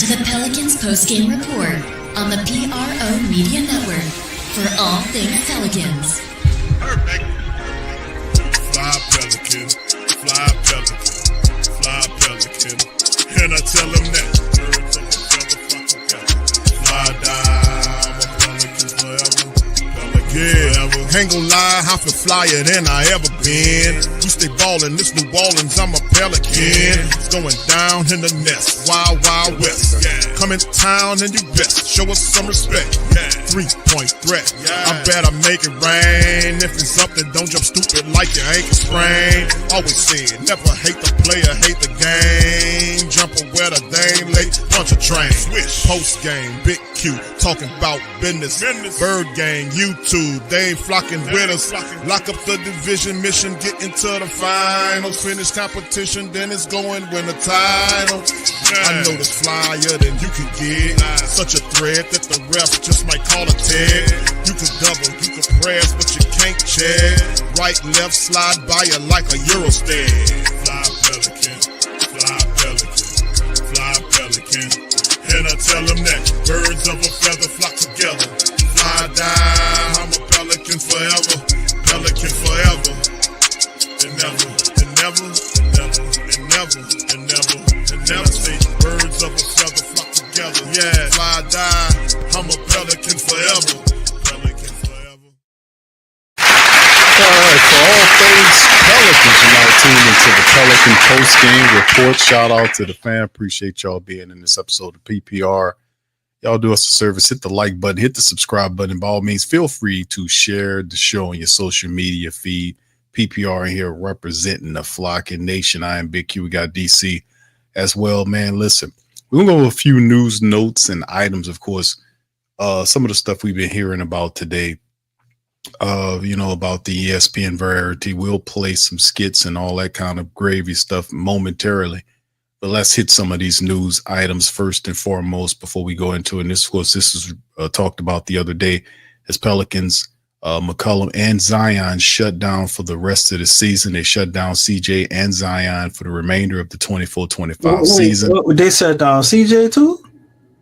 to the Pelicans postgame report on the PRO Media Network for all things Pelicans. Perfect. Fly Pelican, fly Pelican, fly Pelican. And I tell them that. Fly down, I'm a Pelican forever. Yeah, ain't gon' lie, I feel flyer than I ever been. We stay ballin', this New Orleans, I'm a Pelican. It's going down in the nest, wild, wild west. Come in town and you best, show us some respect. 3-point threat, I better make it rain. If it's up, then don't jump stupid like your ankle sprain. Always said, never hate the player, hate the game. Jumper where the dame late, bunch of trains. Post game, big Q, talking about business. Bird gang, YouTube, they ain't flocking with us. Lock up the division mission, get into the finals. Finish competition, then it's going win the title. I know this flyer than you can get. Such a threat that the ref just might call a tag. You can double, you can press, but you can't check. Right, left, slide by you like a Eurostep. Fly Pelican, fly Pelican, fly Pelican. And I tell them that birds of a feather flock together. Fly down, I'm a Pelican forever, Pelican forever. And never, and never, and never, and never, and never, and never say birds of a feather flock together. Yeah, fly down, I'm a Pelican forever, Pelican forever. All right, for all things Pelicans, you're now tuned into the Pelican post-game report. Shout out to the fan. Appreciate y'all being in this episode of PPR. Y'all do us a service. Hit the like button. Hit the subscribe button. By all means, feel free to share the show on your social media feed. PPR in here representing the Flocking Nation. I am Big Q. We got DC as well. Man, listen, we're going to go over a few news notes and items, of course. Some of the stuff we've been hearing about today. About the ESPN variety. We'll play some skits and all that kind of gravy stuff momentarily. But let's hit some of these news items first and foremost before we go into it. And this, of course, this was talked about the other day as Pelicans, McCollum and Zion shut down for the rest of the season. They shut down CJ and Zion for the remainder of the 24-25 season. They shut down CJ too?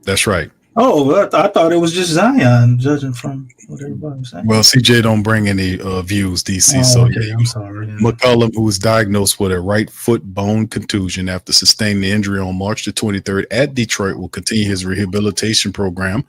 That's right. Oh, I thought it was just Zion, judging from what everybody was saying. Well, CJ don't bring any views, DC. Okay, I'm sorry. Yeah. McCollum, who was diagnosed with a right foot bone contusion after sustaining the injury on March the 23rd at Detroit, will continue his rehabilitation program,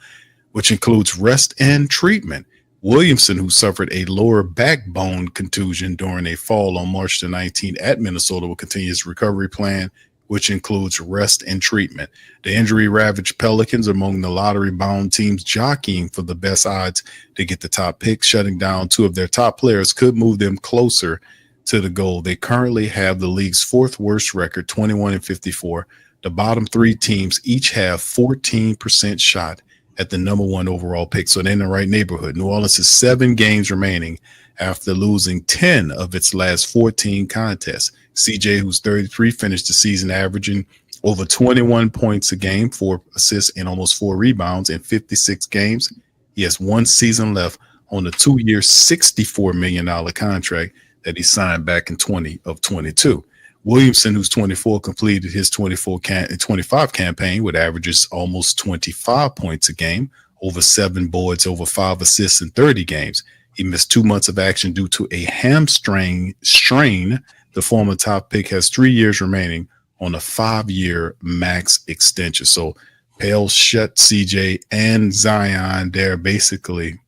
which includes rest and treatment. Williamson, who suffered a lower backbone contusion during a fall on March the 19th at Minnesota, will continue his recovery plan, which includes rest and treatment. The injury-ravaged Pelicans among the lottery-bound teams jockeying for the best odds to get the top pick. Shutting down two of their top players could move them closer to the goal. They currently have the league's fourth worst record, 21-54. The bottom three teams each have 14% shot at the number one overall pick, so they're in the right neighborhood. New Orleans has 7 games remaining after losing 10 of its last 14 contests. CJ, who's 33, finished the season averaging over 21 points a game, 4 assists, and almost 4 rebounds in 56 games. He has 1 season left on a 2-year, $64 million contract that he signed back in 2022. Williamson, who's 24, completed his 25 campaign with averages almost 25 points a game, over 7 boards, over 5 assists in 30 games. He missed 2 months of action due to a hamstring strain. The former top pick has 3 years remaining on a 5-year max extension. So Pale shut CJ and Zion. They're basically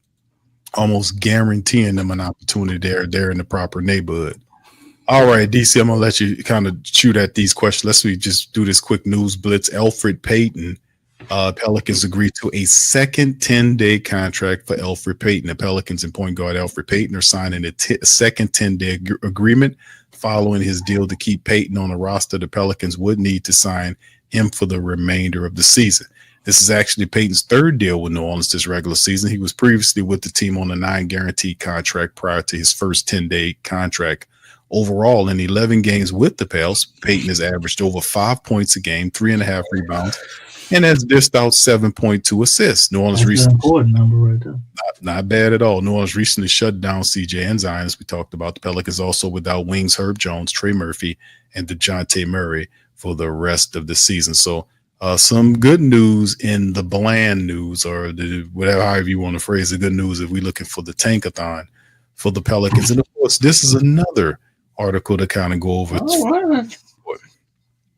almost guaranteeing them an opportunity there. They're in the proper neighborhood. All right, DC, I'm going to let you kind of shoot at these questions. Let's just do this quick news blitz. Elfrid Payton, Pelicans agreed to a second 10-day contract for Elfrid Payton. The Pelicans and point guard Elfrid Payton are signing a second 10-day agreement. Following his deal to keep Payton on the roster, the Pelicans would need to sign him for the remainder of the season. This is actually Payton's 3rd deal with New Orleans this regular season. He was previously with the team on a 9-guaranteed contract prior to his first 10-day contract. Overall, in 11 games with the Pels, Payton has averaged over 5 points a game, 3.5 rebounds, and has dished out 7.2 assists. New Orleans recently, important number right there. Not bad at all. New Orleans recently shut down CJ and Zion, as we talked about. The Pelicans also without wings Herb Jones, Trey Murphy, and DeJounte Murray for the rest of the season. So Some good news in the bland news, or the whatever, however you want to phrase the good news, if we're looking for the tankathon for the Pelicans. And of course, this is another article to kind of go over.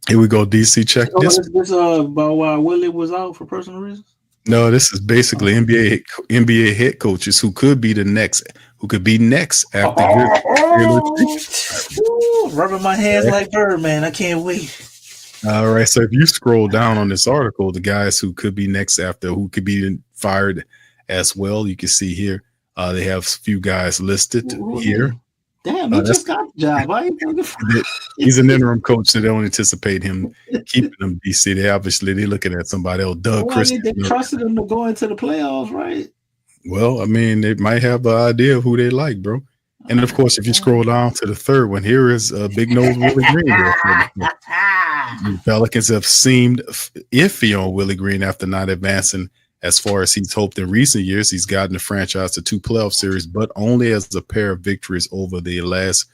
Here we go, DC. Check this. This about why Willie was out for personal reasons? No, this is basically NBA head coaches who could be next after rubbing my hands like Birdman. I can't wait. All right, so if you scroll down on this article, the guys who could be next after, who could be fired as well, you can see here they have a few guys listed here. Damn, he just got the job. He's an interim coach, so they don't anticipate him keeping them. DC, they're looking at somebody else. Doug Christie. They trusted him to go into the playoffs, right? Well, I mean, they might have an idea of who they like, bro. And of course, if you scroll down to the third one, here is Big Nose Willie Green. The Pelicans have seemed iffy on Willie Green after not advancing as far as he's hoped in recent years. He's gotten the franchise to 2 playoff series, but only as a pair of victories over the last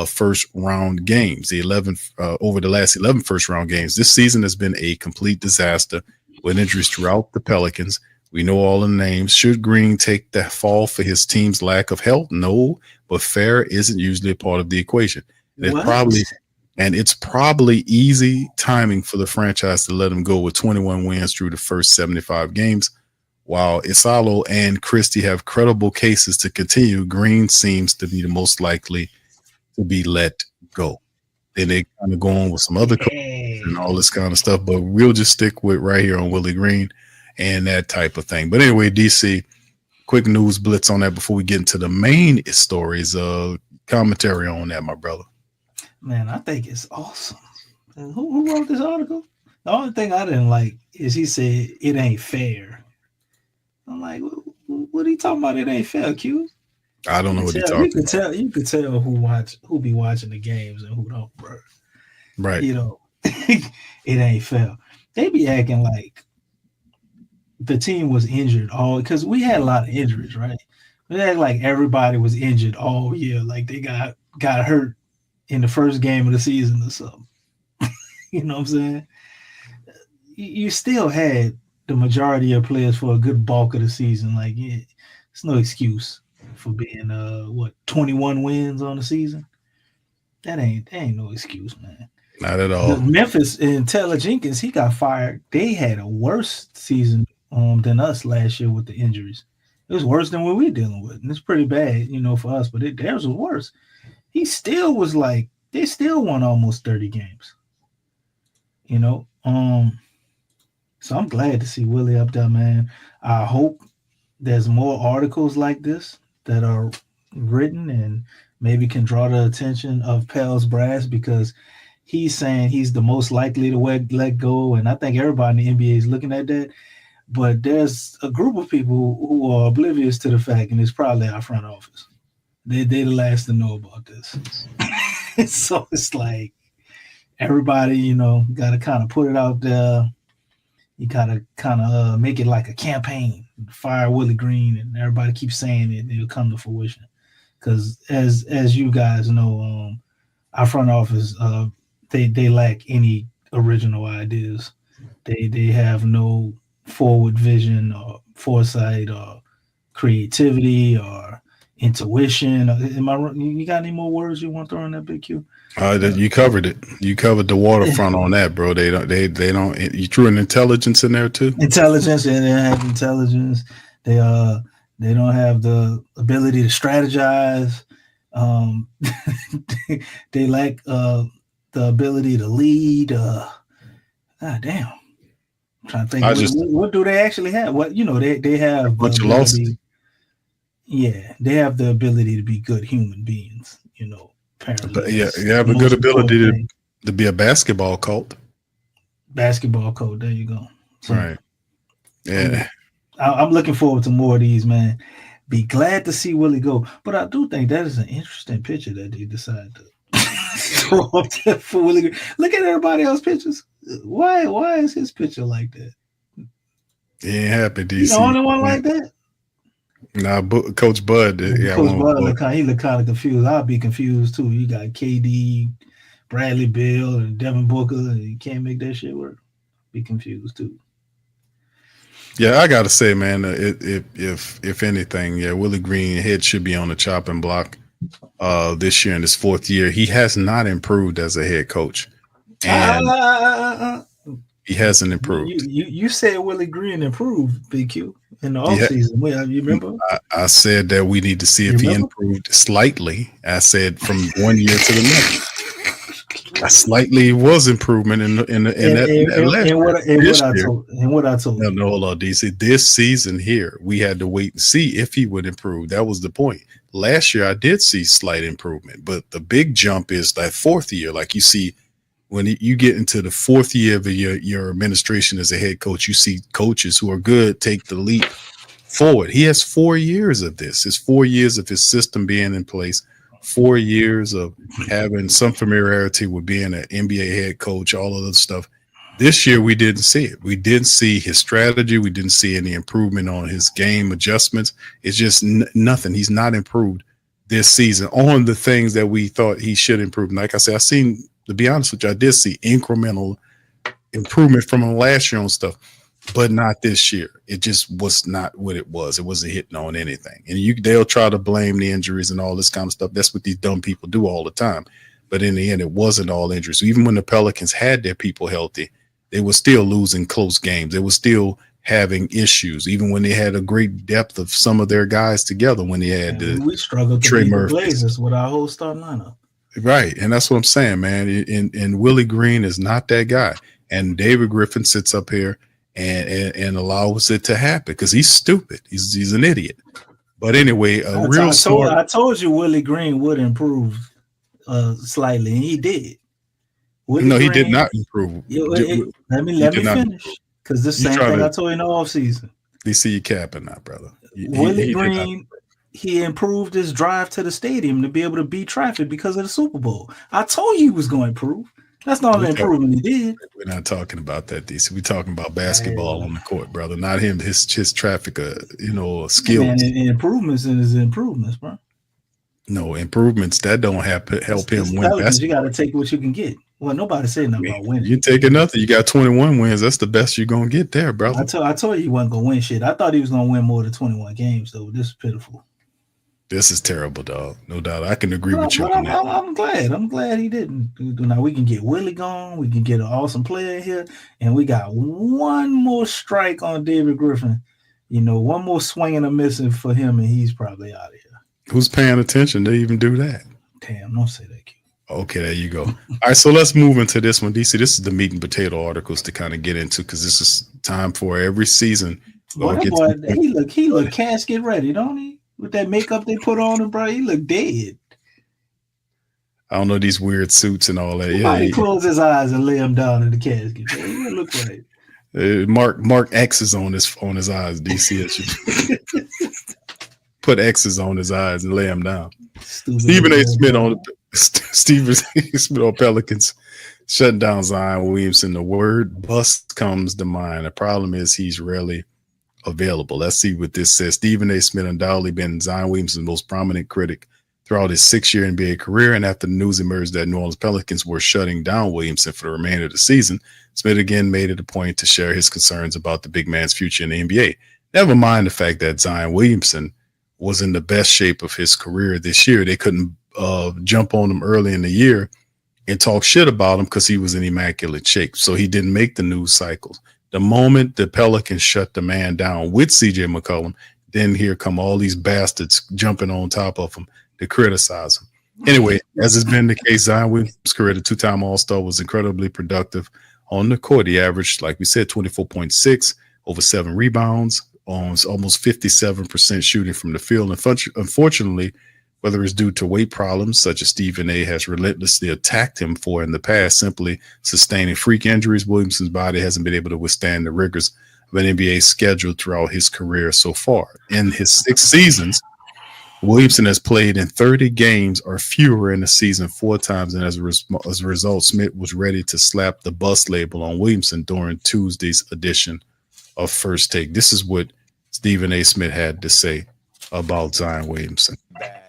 first round games, over the last 11 first round games. This season has been a complete disaster with injuries throughout the Pelicans. We know all the names. Should Green take the fall for his team's lack of health? No, but fair isn't usually a part of the equation. It's probably easy timing for the franchise to let him go with 21 wins through the first 75 games. While Isalo and Christie have credible cases to continue, Green seems to be the most likely to be let go. Then they kind of go on with some other coaches and all this kind of stuff, but we'll just stick with right here on Willie Green and that type of thing. But anyway, DC, quick news blitz on that before we get into the main stories. Commentary on that, my brother. Man, I think it's awesome. And who wrote this article? The only thing I didn't like is he said it ain't fair. I'm like, what are you talking about? It ain't fair, Q. I don't know what he's talking about. You could tell who be watching the games and who don't, bro. Right. You know, it ain't fair. They be acting like the team was injured because we had a lot of injuries, right? We had like everybody was injured all year, like they got hurt in the first game of the season or something. You know what I'm saying? You still had the majority of players for a good bulk of the season. Like, it's no excuse for being 21 wins on the season. That ain't no excuse, man. Not at all. Memphis and Taylor Jenkins, he got fired. They had a worse season than us last year with the injuries. It was worse than what we're dealing with, and it's pretty bad, for us. But theirs was worse. He still was like, they still won almost 30 games. So I'm glad to see Willie up there, man. I hope there's more articles like this that are written and maybe can draw the attention of Pels Brass, because he's saying he's the most likely to let go. And I think everybody in the NBA is looking at that. But there's a group of people who are oblivious to the fact, and it's probably our front office. They're the last to know about this. So it's like everybody, got to kind of put it out there. You got to kind of make it like a campaign, fire Willie Green, and everybody keeps saying it, and it'll come to fruition. Because as you guys know, our front office, they lack any original ideas. They have no forward vision or foresight or creativity or intuition. You got any more words you want to throw in that, Big Q? You covered it. You covered the waterfront on that, bro. They don't. You threw an intelligence in there too. Intelligence, and they have intelligence. They don't have the ability to strategize. They lack the ability to lead. God damn. I'm trying to think. What do they actually have? They have a bunch of losses. Yeah, they have the ability to be good human beings. Apparently. But you have a good ability to be a basketball cult. Basketball cult. There you go. So, right. Yeah. I'm looking forward to more of these, man. Be glad to see Willie go. But I do think that is an interesting picture that they decided to throw up there for Willie. Look at everybody else's pictures. Why is his picture like that? He ain't happy, DC. You the only one like that? Nah, Coach Bud. Coach Bud, he look kind of confused. I'll be confused too. You got KD, Bradley Beal, and Devin Booker, and you can't make that shit work. be confused too. Yeah, I gotta say, man, if anything, yeah, Willie Green head should be on the chopping block this year in his fourth year. He has not improved as a head coach, and he hasn't improved. You said Willie Green improved, BQ, in the Yeah. offseason. Well, you remember? I said that we need to see if he improved slightly. I said from 1 year to the next. I slightly was improvement in what I told you. No, hold on, DC. This season here, we had to wait and see if he would improve. That was the point. Last year, I did see slight improvement, but the big jump is that fourth year. Like you see, when you get into the fourth year of your administration as a head coach, you see coaches who are good take the leap forward. He has 4 years of this. It's 4 years of his system being in place. 4 years of having some familiarity with being an NBA head coach, all of that stuff. This year, we didn't see it. We didn't see his strategy. We didn't see any improvement on his game adjustments. It's just nothing. He's not improved this season on the things that we thought he should improve. And like I said, to be honest with you, I did see incremental improvement from him last year on stuff, but not this year. It just was not what it was. It wasn't hitting on anything. And they'll try to blame the injuries and all this kind of stuff. That's what these dumb people do all the time. But in the end, it wasn't all injuries. So even when the Pelicans had their people healthy, they were still losing close games. They were still having issues, even when they had a great depth of some of their guys together. When they had we struggled to beat the Blazers with our whole starting lineup. Right. And that's what I'm saying, man. And Willie Green is not that guy. And David Griffin sits up here and allows it to happen because he's stupid. He's an idiot. But anyway, I told you Willie Green would improve slightly, and he did. He did not improve. Let me finish, because this same thing I told you in the offseason. DC, you capping now, brother. Willie Green, he improved his drive to the stadium to be able to beat traffic because of the Super Bowl. I told you he was going to improve. That's not the improvement he did. We're not talking about that, DC. We're talking about basketball on the court, brother. Not him. His traffic, skills. Man, and improvements is improvements, bro. No improvements that don't help him win basketball. You got to take what you can get. Well, nobody said nothing about winning. You taking nothing. You got 21 wins. That's the best you're gonna get there, brother. I told you he wasn't gonna win shit. I thought he was gonna win more than 21 games, though. This is pitiful. This is terrible, dog. No doubt. I can agree with you on that. I'm glad. I'm glad he didn't. Now we can get Willie gone. We can get an awesome player here, and we got one more strike on David Griffin. One more swing and a missing for him, and he's probably out of here. Who's paying attention to even do that? Damn, don't say that, Q. Okay, there you go. All right, so let's move into this one, DC. This is the meat and potato articles to kind of get into because this is time for every season. He look casket ready, don't he? With that makeup they put on him, bro, he look dead. I don't know these weird suits and all that. He close his eyes and lay him down in the casket. He look right. Mark X's on his eyes, DC. Put X's on his eyes and lay him down. Stephen A. Smith on Pelicans shutting down Zion Williamson. The word bust comes to mind. The problem is he's rarely available. Let's see what this says. Stephen A. Smith undoubtedly been Zion Williamson's most prominent critic throughout his 6-year NBA career, and after the news emerged that New Orleans Pelicans were shutting down Williamson for the remainder of the season, Smith again made it a point to share his concerns about the big man's future in the NBA. Never mind the fact that Zion Williamson was in the best shape of his career this year. They couldn't jump on him early in the year and talk shit about him because he was in immaculate shape. So he didn't make the news cycles. The moment the Pelicans shut the man down with CJ McCollum, then here come all these bastards jumping on top of him to criticize him. Anyway, as has been the case, Zion Williamson's career, the two-time All-Star, was incredibly productive on the court. He averaged, like we said, 24.6, over 7 rebounds, on almost 57% shooting from the field. Unfortunately, whether it's due to weight problems, such as Stephen A. has relentlessly attacked him for in the past, simply sustaining freak injuries, Williamson's body hasn't been able to withstand the rigors of an NBA schedule throughout his career so far. In his 6 seasons, Williamson has played in 30 games or fewer in the season 4 times, and as a result, Smith was ready to slap the bust label on Williamson during Tuesday's edition of First Take. This is what Stephen A. Smith had to say about Zion Williamson. Bad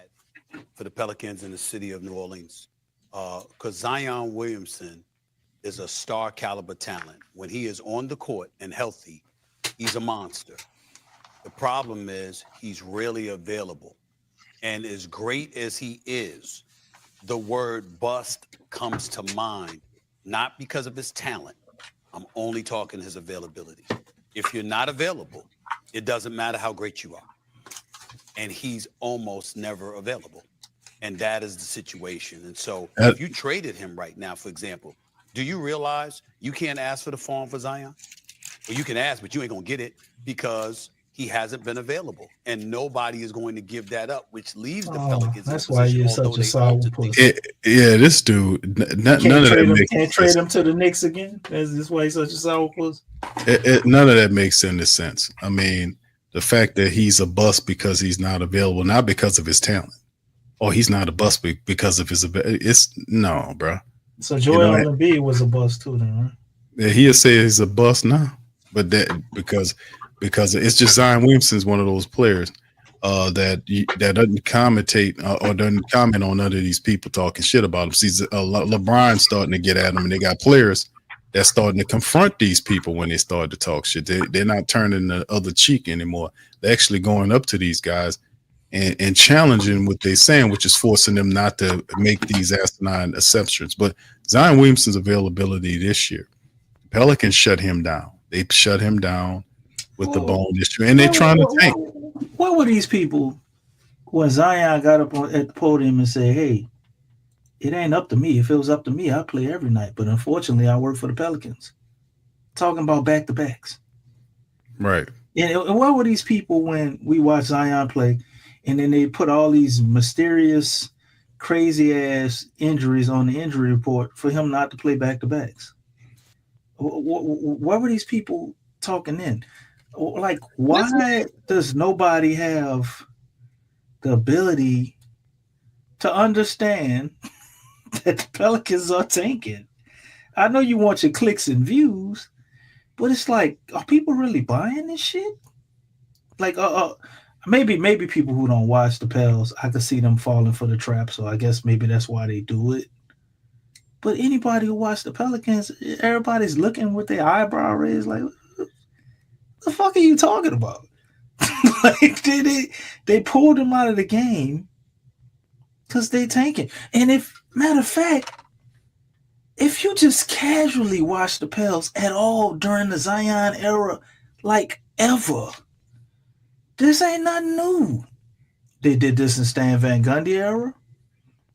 for the Pelicans in the city of New Orleans, because Zion Williamson is a star caliber talent. When he is on the court and healthy, he's a monster. The problem is he's rarely available. And as great as he is, the word bust comes to mind, not because of his talent. I'm only talking his availability. If you're not available, it doesn't matter how great you are. And he's almost never available. And that is the situation. And so if you traded him right now, for example, do you realize you can't ask for the farm for Zion? Well, you can ask, but you ain't going to get it because he hasn't been available. And nobody is going to give that up, which leaves the Pelicans. That's why you're such a sour puss. Yeah, this dude, none of that makes can't trade him to the Knicks again. Is this why he's such a sour puss? None of that makes any sense. I mean, the fact that he's a bust because he's not available, not because of his talent. Or he's not a bust because of his ability. It's no, bro. So Joel Embiid was a bust too, then, right? Yeah, he'll say he's a bust now, but that because it's just Zion Williamson's one of those players that doesn't commentate or doesn't comment on none of these people talking shit about him. See, LeBron's starting to get at him, and they got players that's starting to confront these people when they start to talk shit. They're not turning the other cheek anymore. They're actually going up to these guys and challenging what they're saying, which is forcing them not to make these asinine assumptions. But Zion Williamson's availability this year, Pelicans shut him down. They shut him down with the bone issue, and they're trying to tank. What were these people when Zion got up at the podium and said, "Hey, it ain't up to me. If it was up to me, I'd play every night. But unfortunately, I work for the Pelicans." Talking about back-to-backs. Right. And what were these people when we watch Zion play, and then they put all these mysterious, crazy-ass injuries on the injury report for him not to play back-to-backs? What were these people talking in? Like, why does nobody have the ability to understand that the Pelicans are tanking? I know you want your clicks and views, but it's like, are people really buying this shit? Like, maybe people who don't watch the Pels, I could see them falling for the trap, so I guess maybe that's why they do it. But anybody who watched the Pelicans, everybody's looking with their eyebrow raised like, what the fuck are you talking about? Like, they pulled him out of the game because they tanking. And matter of fact, if you just casually watch the Pels at all during the Zion era, like ever, this ain't nothing new. They did this in Stan Van Gundy era.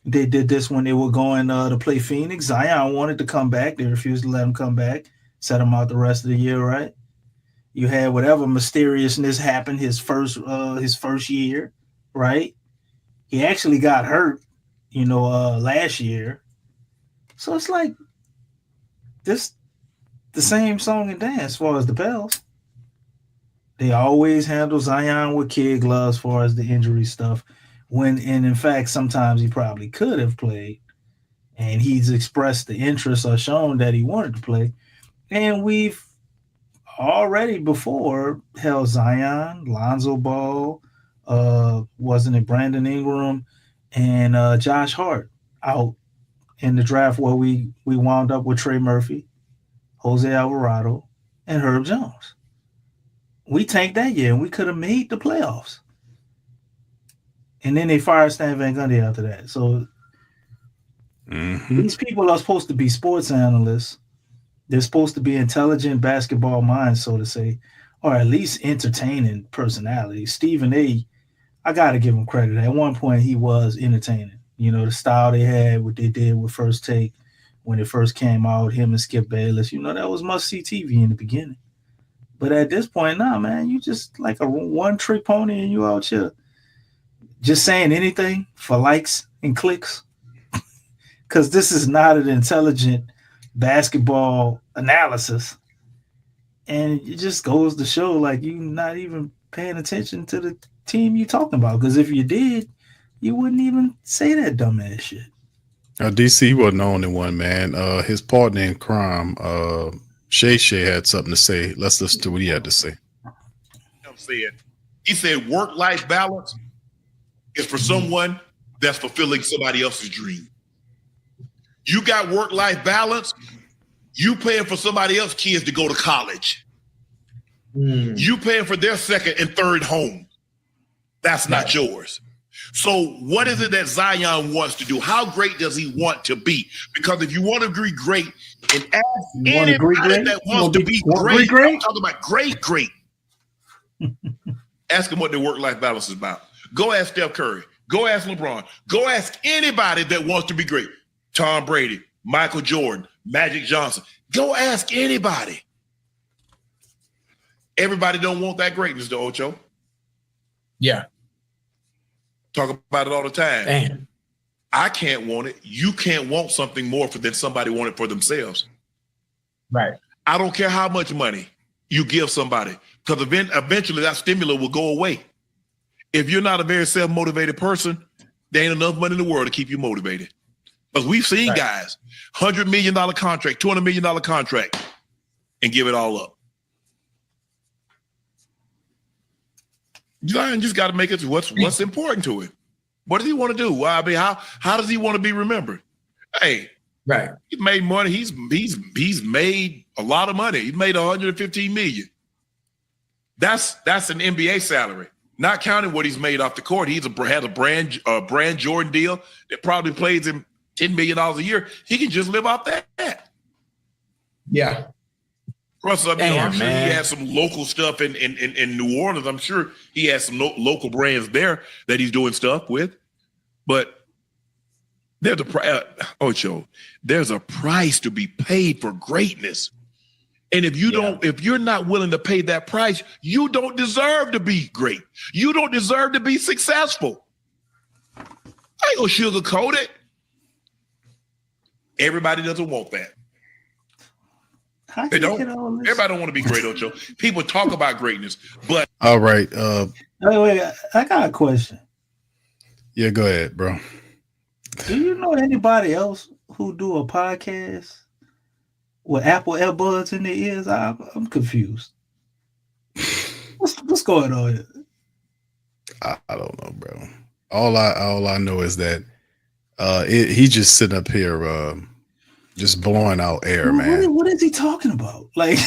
They did this when they were going to play Phoenix. Zion wanted to come back. They refused to let him come back. Set him out the rest of the year, right? You had whatever mysteriousness happened his first year, right? He actually got hurt, last year. So it's like this the same song and dance as far as the Pels. They always handle Zion with kid gloves as far as the injury stuff. And in fact, sometimes he probably could have played. And he's expressed the interest or shown that he wanted to play. And we've already before held Zion, Lonzo Ball, wasn't it Brandon Ingram, and Josh Hart out in the draft where we wound up with Trey Murphy, Jose Alvarado, and Herb Jones. We tanked that year, and we could have made the playoffs. And then they fired Stan Van Gundy after that. So these people are supposed to be sports analysts. They're supposed to be intelligent basketball minds, so to say, or at least entertaining personalities. Stephen A., I got to give him credit. At one point, he was entertaining. The style they had, what they did with First Take when it first came out, him and Skip Bayless, that was must-see TV in the beginning. But at this point, nah, man, you just like a one-trick pony and you out here just saying anything for likes and clicks. Because this is not an intelligent basketball analysis. And it just goes to show, like, you're not even paying attention to the team you're talking about. Because if you did, you wouldn't even say that dumbass shit. DC wasn't the only one, man. His partner in crime, Shay had something to say. Let's listen to what he had to say. He said work-life balance is for someone that's fulfilling somebody else's dream. You got work-life balance, You paying for somebody else's kids to go to college. You paying for their second and third home. That's not yours. So what is it that Zion wants to do? How great does he want to be? Because if you want to be great, and ask anybody that wants to be great, I'm talking about great. Ask them what their work-life balance is about. Go ask Steph Curry. Go ask LeBron. Go ask anybody that wants to be great. Tom Brady, Michael Jordan, Magic Johnson. Go ask anybody. Everybody don't want that greatness, though, Ocho. Yeah. Talk about it all the time. Damn. I can't want it. You can't want something more than somebody want it for themselves. Right. I don't care how much money you give somebody, because eventually that stimulus will go away. If you're not a very self-motivated person, there ain't enough money in the world to keep you motivated. Because we've seen guys, $100 million contract, $200 million contract, and give it all up. Zion just got to make it what's important to him. What does he want to do? Well, I mean, how does he want to be remembered? Hey, he's made money. He's made a lot of money. He's made $115 million. That's an NBA salary, not counting what he's made off the court. He's had a brand Jordan deal that probably pays him $10 million a year. He can just live off that. Yeah. Plus, I'm sure he has some local stuff in New Orleans. I'm sure he has some local brands there that he's doing stuff with. But there's a price to be paid for greatness. And if you're not willing to pay that price, you don't deserve to be great. You don't deserve to be successful. I ain't gonna sugarcoat it. Everybody doesn't want that. They don't. Everybody don't want to be great, Ocho. People talk about greatness, but all right. Wait, I got a question. Yeah, go ahead, bro. Do you know anybody else who do a podcast with Apple earbuds in their ears? I'm confused. What's going on here? I don't know, bro. All I know is that he just sitting up here just blowing out air, man. What is he talking about? Like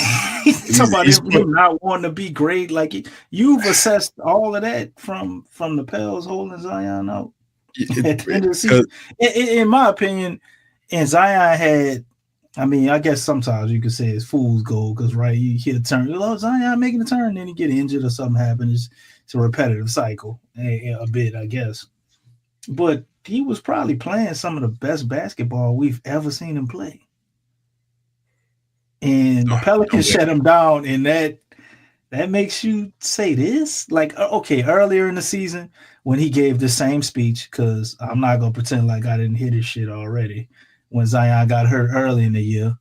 he's talking about him not wanting to be great. Like you've assessed all of that from the Pels holding Zion out at the end of the season. In my opinion, and Zion had, I mean, I guess sometimes you could say it's fool's gold because you hit a turn, Zion making a turn, then you get injured or something happens. It's a repetitive cycle, a bit, I guess. But he was probably playing some of the best basketball we've ever seen him play. And the Pelicans shut him down, and that makes you say this? Like, okay, earlier in the season when he gave the same speech, because I'm not going to pretend like I didn't hear this shit already. When Zion got hurt early in the year,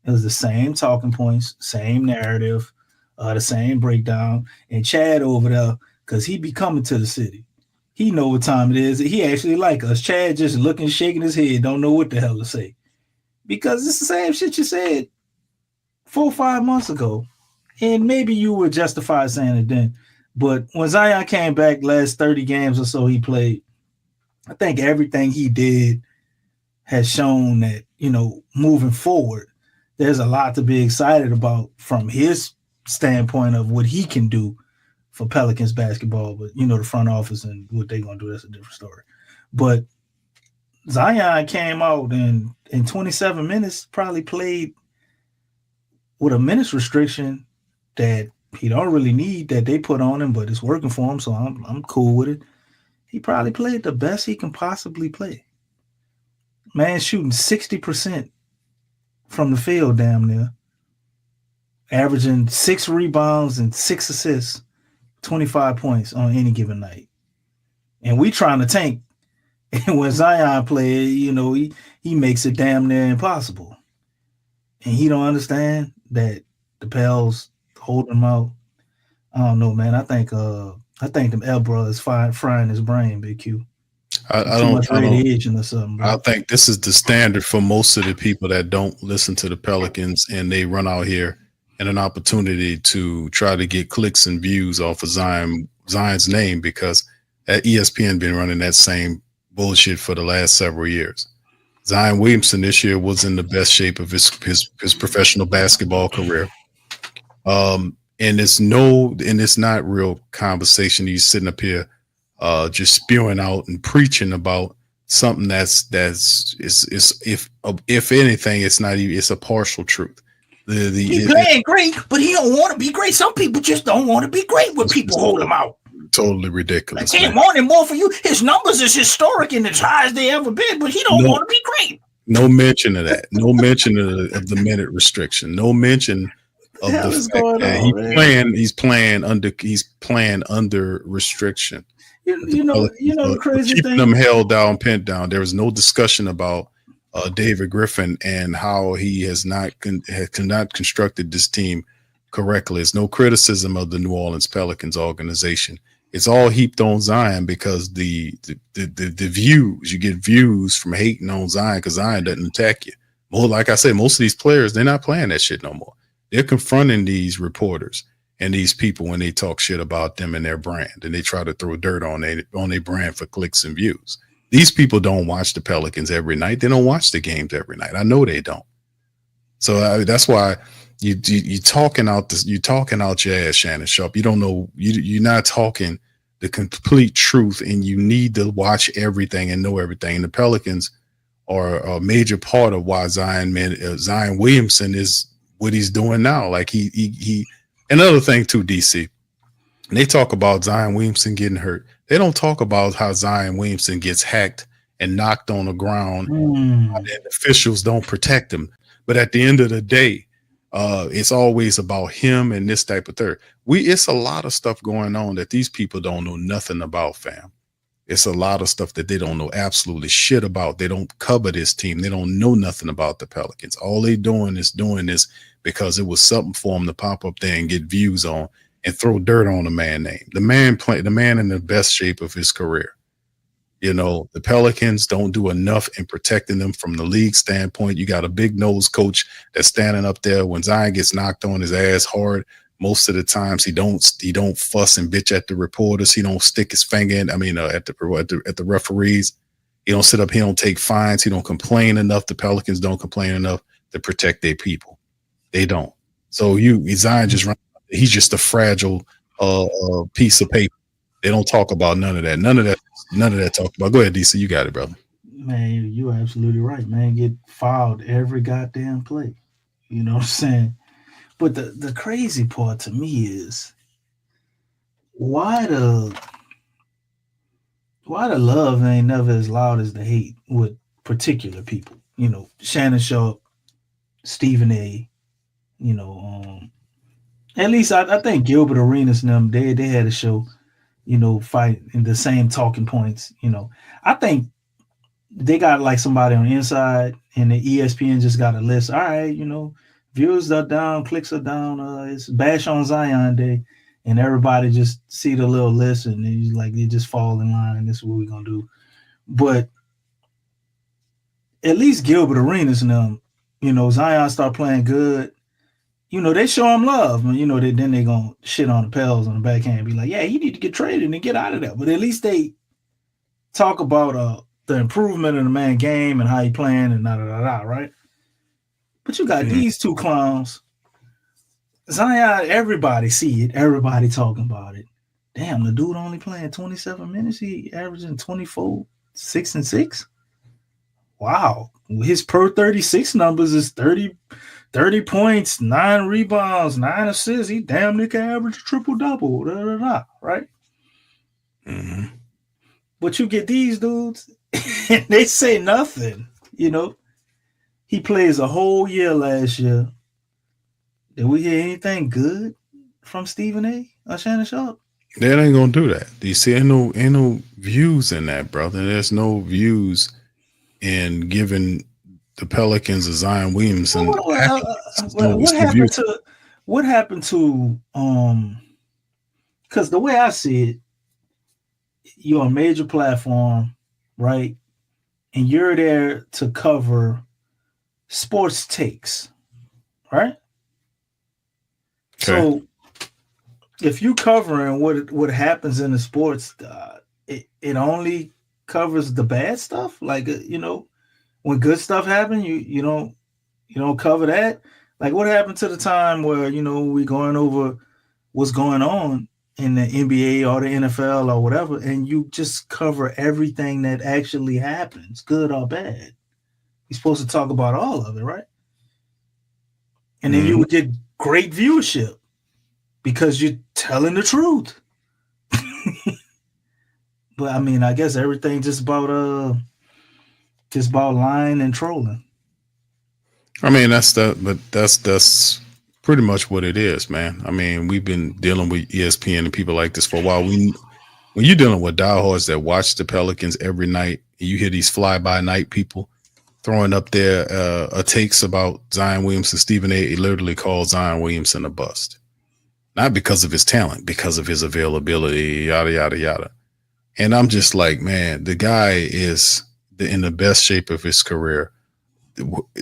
it was the same talking points, same narrative, the same breakdown. And Chad over there, because he be coming to the city. He know what time it is. He actually like us. Chad just looking, shaking his head, don't know what the hell to say. Because it's the same shit you said 4 or 5 months ago. And maybe you were justified saying it then. But when Zion came back last 30 games or so he played, I think everything he did has shown that, moving forward, there's a lot to be excited about from his standpoint of what he can do for Pelicans basketball, but the front office and what they're gonna do, that's a different story. But Zion came out and in 27 minutes probably played with a minutes restriction that he don't really need that they put on him, but it's working for him, so I'm cool with it. He probably played the best he can possibly play. Man shooting 60% from the field damn near, averaging 6 rebounds and 6 assists. 25 points on any given night. And we trying to tank. And when Zion played, he makes it damn near impossible. And he don't understand that the Pels hold him out. I don't know, man. I think them L brothers frying his brain, Big Q. I don't radiation or something, bro. I think this is the standard for most of the people that don't listen to the Pelicans and they run out here and an opportunity to try to get clicks and views off of Zion's name, because ESPN been running that same bullshit for the last several years. Zion Williamson this year was in the best shape of his professional basketball career. And it's not real conversation. He's sitting up here just spewing out and preaching about something that's if anything, it's not even, it's a partial truth. He's playing great, but he don't want to be great. Some people just don't want to be great when people hold him out. Totally ridiculous. I can't want him more for you. His numbers is historic and as high as they ever been, but he don't want to be great. No mention of that. No mention of the minute restriction. No mention of the fact that he's playing under restriction. You know the crazy keeping thing. Them held down, pinned down. There was no discussion about David Griffin and how he has not constructed this team correctly. There's no criticism of the New Orleans Pelicans organization. It's all heaped on Zion because the views, you get views from hating on Zion because Zion doesn't attack you. Well, like I said, most of these players, they're not playing that shit no more. They're confronting these reporters and these people when they talk shit about them and their brand, and they try to throw dirt on their brand for clicks and views. These people don't watch the Pelicans every night. They don't watch the games every night. I know they don't. So that's why you talking out your ass, Shannon Sharpe. You don't know. You're not talking the complete truth, and you need to watch everything and know everything. And the Pelicans are a major part of why Zion Williamson is what he's doing now. Like he another thing too, DC. And they talk about Zion Williamson getting hurt. They don't talk about how Zion Williamson gets hacked and knocked on the ground, and officials don't protect him. But at the end of the day, it's always about him and this type of thing. It's a lot of stuff going on that these people don't know nothing about, fam. It's a lot of stuff that they don't know absolutely shit about. They don't cover this team. They don't know nothing about the Pelicans. All they doing this because it was something for them to pop up there and get views on and throw dirt on the man name. The man in the best shape of his career. You know, the Pelicans don't do enough in protecting them from the league standpoint. You got a big nose coach that's standing up there when Zion gets knocked on his ass hard. Most of the times he don't fuss and bitch at the reporters. He don't stick his finger in. I mean, at the referees. He don't sit up. He don't take fines. He don't complain enough. The Pelicans don't complain enough to protect their people. They don't. So Zion he's just a fragile piece of paper. They don't talk about none of that. None of that talk about. Go ahead, DC. You got it, brother. Man, you're absolutely right, man. Get fouled every goddamn play. You know what I'm saying? But the crazy part to me is why the love ain't never as loud as the hate with particular people. You know, Shannon Sharpe, Stephen A. You know, at least I think Gilbert Arenas and them, they had a show, you know, fight in the same talking points. You know, I think they got like somebody on the inside, and the ESPN just got a list. All right, you know, views are down, clicks are down. It's Bash on Zion Day, and everybody just see the little list, and they just fall in line. This is what we're gonna do. But at least Gilbert Arenas and them, you know, Zion start playing good. You know, they show him love, and you know, then they gonna shit on the Pels on the backhand and be like, yeah, he need to get traded and get out of there. But at least they talk about the improvement in the man game and how he playing and right? But you got these two clowns. Zion, everybody see it, everybody talking about it. Damn, the dude only playing 27 minutes. He averaging 24, 6 and 6. Wow. His per 36 numbers is 30 points, 9 rebounds, 9 assists. He damn near can average a triple-double, right? Mm-hmm. But you get these dudes, and they say nothing, you know. He plays a whole year last year. Did we hear anything good from Stephen A. or Shannon Sharpe? They ain't gonna do that. You see, ain't no views in that, brother. There's no views in giving the Pelicans or Zion Williamson. What happened to because the way I see it, you're a major platform, right? And you're there to cover sports takes, right? Okay. So if you covering what happens in the sports, it only covers the bad stuff, like you know. when good stuff happens, you don't cover that. Like what happened to the time where we going over what's going on in the NBA or the NFL or whatever, and you just cover everything that actually happens, good or bad. You're supposed to talk about all of it, right? And then you would get great viewership because you're telling the truth. But I mean, I guess everything just about lying and trolling. I mean, that's pretty much what it is, man. I mean, we've been dealing with ESPN and people like this for a while. When you're dealing with diehards that watch the Pelicans every night, and you hear these fly-by-night people throwing up their takes about Zion Williamson. Stephen A. literally called Zion Williamson a bust. Not because of his talent, because of his availability, yada, yada, yada. And I'm just like, man, the guy is in the best shape of his career.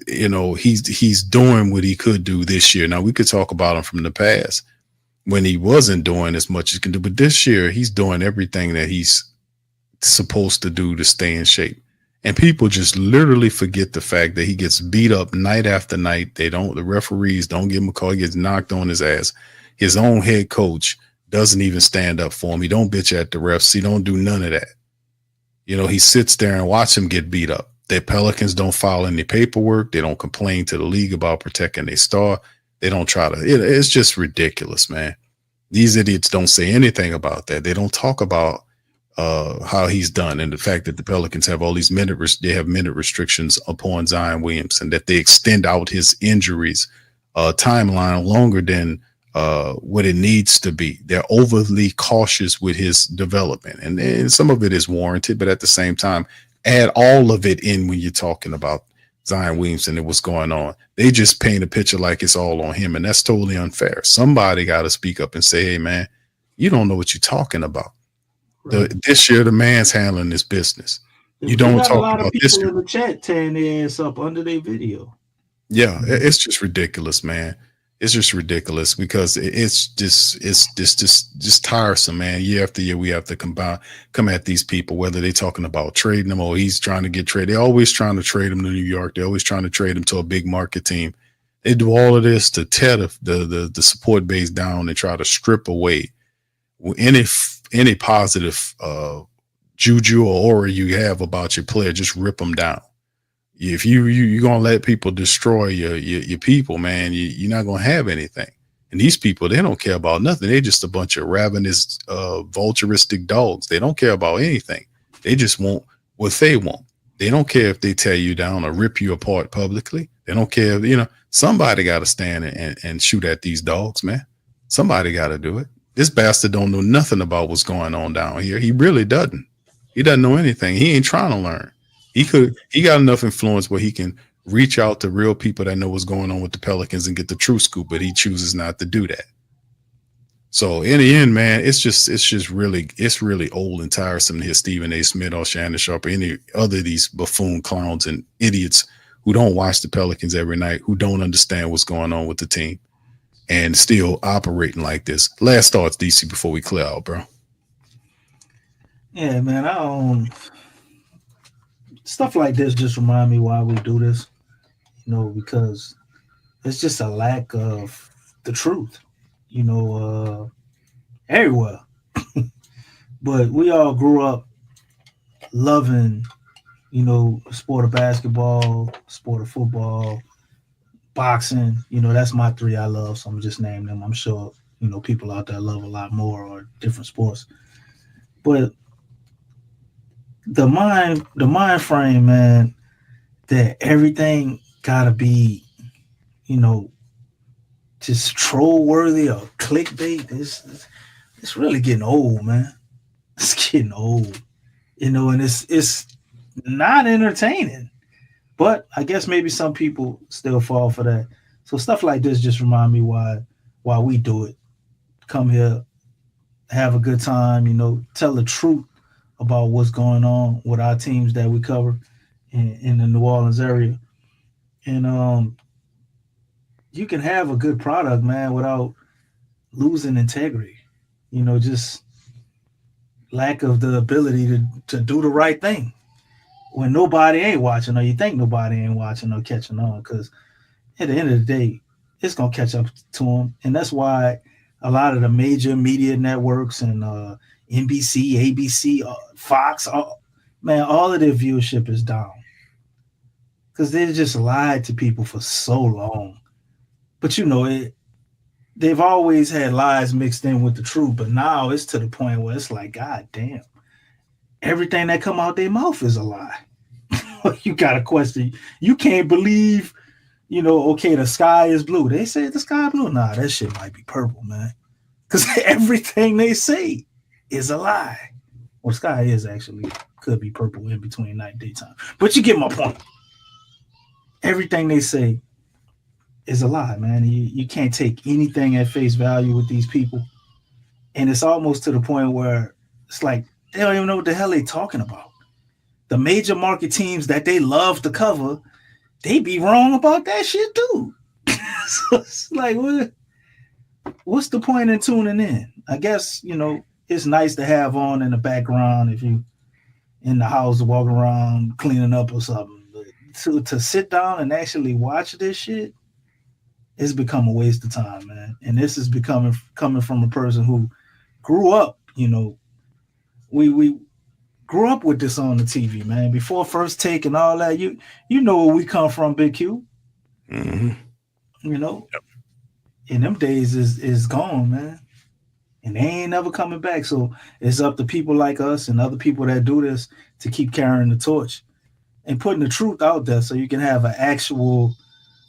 He's doing what he could do this year. Now, we could talk about him from the past when he wasn't doing as much as he can do. But this year, he's doing everything that he's supposed to do to stay in shape. And people just literally forget the fact that he gets beat up night after night. The referees don't give him a call. He gets knocked on his ass. His own head coach doesn't even stand up for him. He don't bitch at the refs. He don't do none of that. He sits there and watch him get beat up. The Pelicans don't file any paperwork. They don't complain to the league about protecting their star. They don't try to. It's just ridiculous, man. These idiots don't say anything about that. They don't talk about how he's done and the fact that the Pelicans have all these minute restrictions upon Zion Williamson, that they extend out his injuries timeline longer than what it needs to be. They're overly cautious with his development, and some of it is warranted, but at the same time, add all of it in when you're talking about Zion Williamson and what's going on. They just paint a picture like it's all on him, and that's totally unfair. Somebody got to speak up and say, hey, man, you don't know what you're talking about. Right. This year, the man's handling this business. You don't talk about this. People in the chat tearing their ass up under their video. Yeah, it's just ridiculous, man. It's just ridiculous because it's just tiresome, man. Year after year, we have to come at these people, whether they're talking about trading them or he's trying to get traded. They're always trying to trade him to New York. They're always trying to trade him to a big market team. They do all of this to tear the support base down and try to strip away any positive juju or aura you have about your player. Just rip them down. If you're gonna let people destroy your people, man, you're not gonna have anything. And these people, they don't care about nothing. They're just a bunch of ravenous, vulturistic dogs. They don't care about anything. They just want what they want. They don't care if they tear you down or rip you apart publicly. They don't care. Somebody got to stand and shoot at these dogs, man. Somebody got to do it. This bastard don't know nothing about what's going on down here. He really doesn't. He doesn't know anything. He ain't trying to learn. He got enough influence where he can reach out to real people that know what's going on with the Pelicans and get the true scoop, but he chooses not to do that. So in the end, man, it's really old and tiresome to hear Stephen A. Smith or Shannon Sharpe or any other of these buffoon clowns and idiots who don't watch the Pelicans every night, who don't understand what's going on with the team and still operating like this. Last thoughts, DC, before we clear out, bro. Yeah, man, stuff like this just remind me why we do this, because it's just a lack of the truth, everywhere. But we all grew up loving, the sport of basketball, sport of football, boxing. That's my three I love, so I'm just naming them. I'm sure, people out there love a lot more or different sports. But the mind frame, man, that everything gotta be, just troll worthy or clickbait. It's really getting old, man. It's getting old, and it's not entertaining. But I guess maybe some people still fall for that. So stuff like this just remind me why we do it. Come here, have a good time, tell the truth about what's going on with our teams that we cover in the New Orleans area. And you can have a good product, man, without losing integrity. Just lack of the ability to do the right thing. when nobody ain't watching, or you think nobody ain't watching or catching on, because at the end of the day, it's gonna catch up to them, and that's why a lot of the major media networks and NBC, ABC, Fox, man, all of their viewership is down because they just lied to people for so long. But you know, they've always had lies mixed in with the truth, but now it's to the point where it's like, God damn, everything that come out their mouth is a lie. You got to question. You can't believe, you know, okay, the sky is blue. They say the sky blue. Nah, that shit might be purple, man. Because everything they say is a lie. Well, sky is actually, could be purple in between night and daytime. But you get my point. Everything they say is a lie, man. You can't take anything at face value with these people. And it's almost to the point where it's like they don't even know what the hell they're talking about. The major market teams that they love to cover, they be wrong about that shit too. So it's like, what's the point in tuning in? I guess, you know, it's nice to have on in the background if you in the house walking around cleaning up or something. But to sit down and actually watch this shit, it's become a waste of time, man. And this is coming from a person who grew up, you know, we grew up with this on the TV, man. Before First Take and all that, you know where we come from, Big Q. Mm-hmm. You know, and them days is gone, man. And they ain't never coming back. So it's up to people like us and other people that do this to keep carrying the torch and putting the truth out there so you can have an actual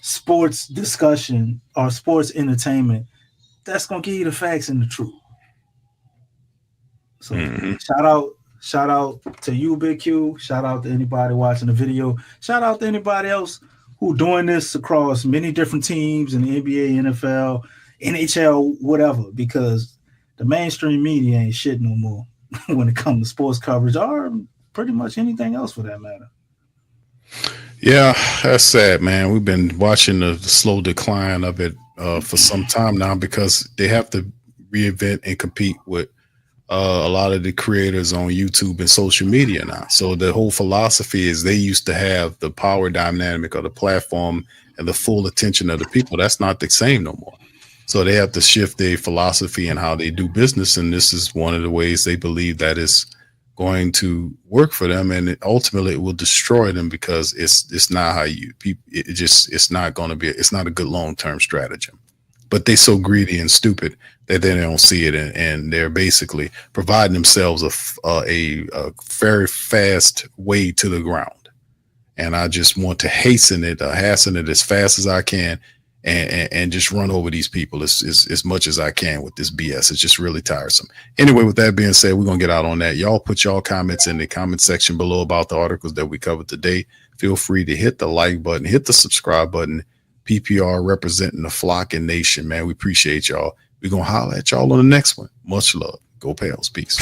sports discussion or sports entertainment that's going to give you the facts and the truth. So shout out to you, Big Q. Shout out to anybody watching the video. Shout out to anybody else who doing this across many different teams in the NBA, NFL, NHL, whatever, because the mainstream media ain't shit no more when it comes to sports coverage or pretty much anything else for that matter. Yeah, that's sad, man. We've been watching the slow decline of it for some time now because they have to reinvent and compete with a lot of the creators on YouTube and social media now. So the whole philosophy is they used to have the power dynamic of the platform and the full attention of the people. That's not the same no more. So they have to shift their philosophy and how they do business. And this is one of the ways they believe that is going to work for them. And ultimately it will destroy them because it's not how it's not going to be, it's not a good long-term strategy. But they're so greedy and stupid that they don't see it, and they're basically providing themselves a very fast way to the ground. And I just want to hasten it as fast as I can, and just run over these people as much as I can with this BS. It's just really tiresome. Anyway, with that being said, we're gonna get out on that. Y'all put y'all comments in the comment section below about the articles that we covered today. Feel free to hit the like button, hit the subscribe button. PPR representing the flock and nation, man. We appreciate y'all. We're going to holler at y'all on the next one. Much love. Go Pels. Peace.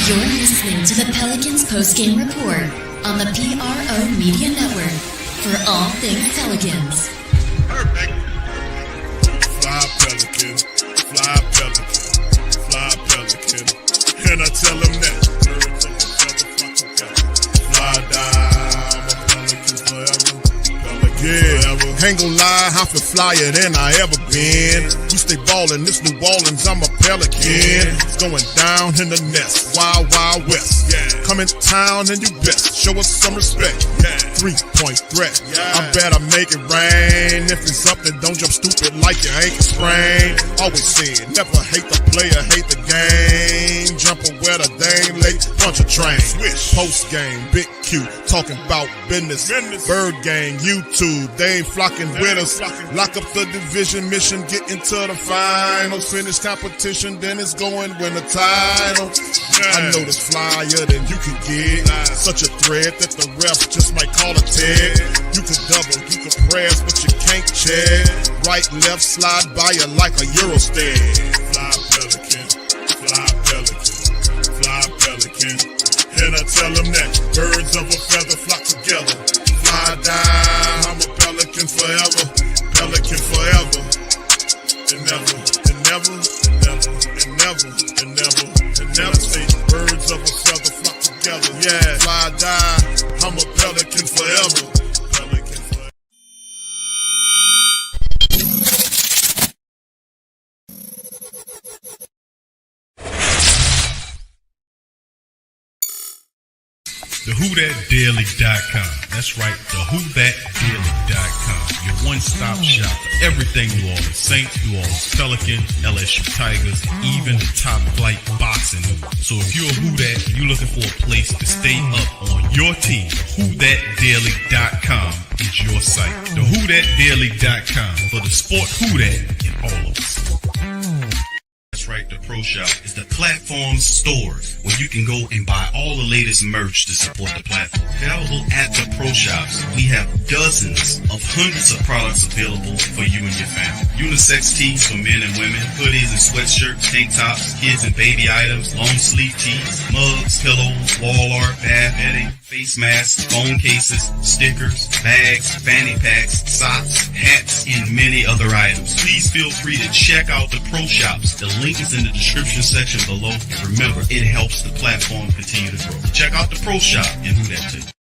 You're listening to the Pelicans postgame report on the PRO Media Network. For all things Pelicans. Perfect. Fly Pelican, fly Pelican, fly Pelican. And I tell them that. Fly down, I'm a Pelican forever. Yeah, ain't gon' lie, I feel flyer than I ever been. We stay ballin', this New Orleans, I'm a Pelican. It's going down in the nest, wild, wild west. Yeah. Come in town and you best show us some respect. Yeah. 3-point threat, I better make it rain. If it's up, then don't jump stupid like your ankle sprain. Always said, never hate the player, hate the game. Jumpin' where the dame late, bunch of train. Post game, Big Q, talking about business. Bird gang, YouTube, they ain't flocking with us. Lock up the division mission, get into the finals. Finish competition, then it's going win the title. I know this flyer than you can get. Such a threat that the refs just might call a tag. You can double, you can press, but you can't check. Right, left, slide by you like a Eurostag. Fly Pelican, fly Pelican, fly Pelican. And I tell them that birds of a feather flock together. Fly down, I'm a Pelican forever, Pelican forever. And never, and never, and never, and never, and never, and never say birds of a feather flock together. together. Yeah, fly die. I'm a Pelican forever. Pelican forever. TheWhoThatDaily.com. That's right, TheWhoThatDaily.com. Your one-stop shop for everything New Orleans Saints, New Orleans Pelicans, LSU Tigers, even the top flight boxing news. So if you're a Who That and you're looking for a place to stay up on your team, TheWhoThatDaily.com is your site. TheWhoThatDaily.com for the sport Who That in all of us. That's right, the Pro Shop is the platform store where you can go and buy all the latest merch to support the platform. Available at the Pro Shops, we have dozens of hundreds of products available for you and your family. Unisex tees for men and women, hoodies and sweatshirts, tank tops, kids and baby items, long sleeve tees, mugs, pillows, wall art, bath bedding, face masks, phone cases, stickers, bags, fanny packs, socks, hats, and many other items. Please feel free to check out the Pro Shops. The link is in the description section below. And remember, it helps the platform continue to grow. Check out the Pro Shop and Who That too.